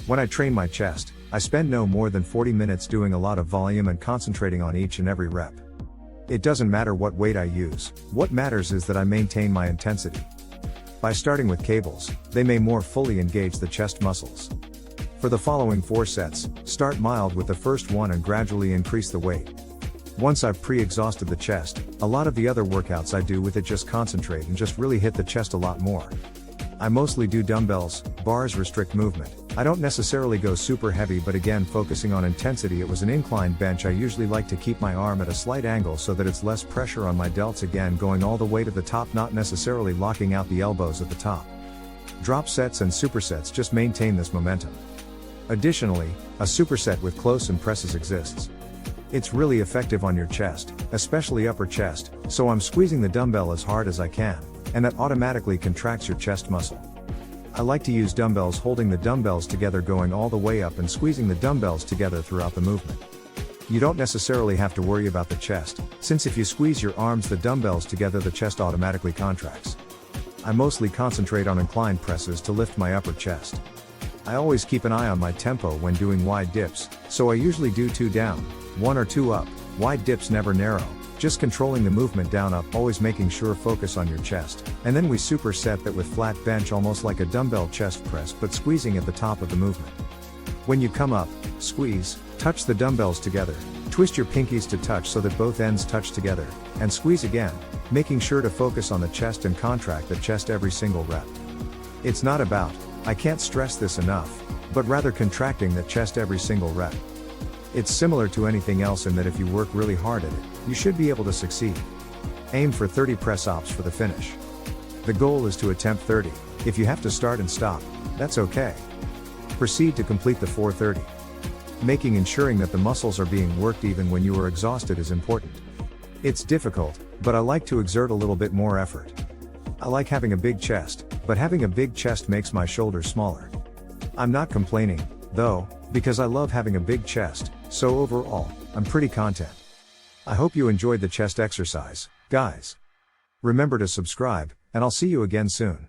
When I train my chest, I spend no more than 40 minutes doing a lot of volume and concentrating on each and every rep. It doesn't matter what weight I use, what matters is that I maintain my intensity. By starting with cables, they may more fully engage the chest muscles. For the following 4 sets, start mild with the first one and gradually increase the weight. Once I've pre-exhausted the chest, a lot of the other workouts I do with it just concentrate and just really hit the chest a lot more. I mostly do dumbbells, bars restrict movement. I don't necessarily go super heavy, but again focusing on intensity. It was an incline bench. I usually like to keep my arm at a slight angle so that it's less pressure on my delts, again going all the way to the top, not necessarily locking out the elbows at the top. Drop sets and supersets just maintain this momentum. Additionally, a superset with close and presses exists. It's really effective on your chest, especially upper chest, so I'm squeezing the dumbbell as hard as I can, and that automatically contracts your chest muscle. I like to use dumbbells, holding the dumbbells together, going all the way up and squeezing the dumbbells together throughout the movement. You don't necessarily have to worry about the chest, since if you squeeze your arms the dumbbells together, the chest automatically contracts. I mostly concentrate on inclined presses to lift my upper chest. I always keep an eye on my tempo when doing wide dips, so I usually do 2 down, 1 or 2 up. Wide dips never narrow, just controlling the movement down up, always making sure focus on your chest. And then we superset that with flat bench, almost like a dumbbell chest press, but squeezing at the top of the movement. When you come up, squeeze, touch the dumbbells together, twist your pinkies to touch so that both ends touch together, and squeeze again, making sure to focus on the chest and contract the chest every single rep. It's not about, I can't stress this enough, but rather contracting the chest every single rep. It's similar to anything else in that if you work really hard at it, you should be able to succeed. Aim for 30 press-ups for the finish. The goal is to attempt 30. If you have to start and stop, that's okay. Proceed to complete the 430. Ensuring that the muscles are being worked even when you are exhausted is important. It's difficult, but I like to exert a little bit more effort. I like having a big chest, but having a big chest makes my shoulders smaller. I'm not complaining, though, because I love having a big chest, so overall, I'm pretty content. I hope you enjoyed the chest exercise, guys. Remember to subscribe, and I'll see you again soon.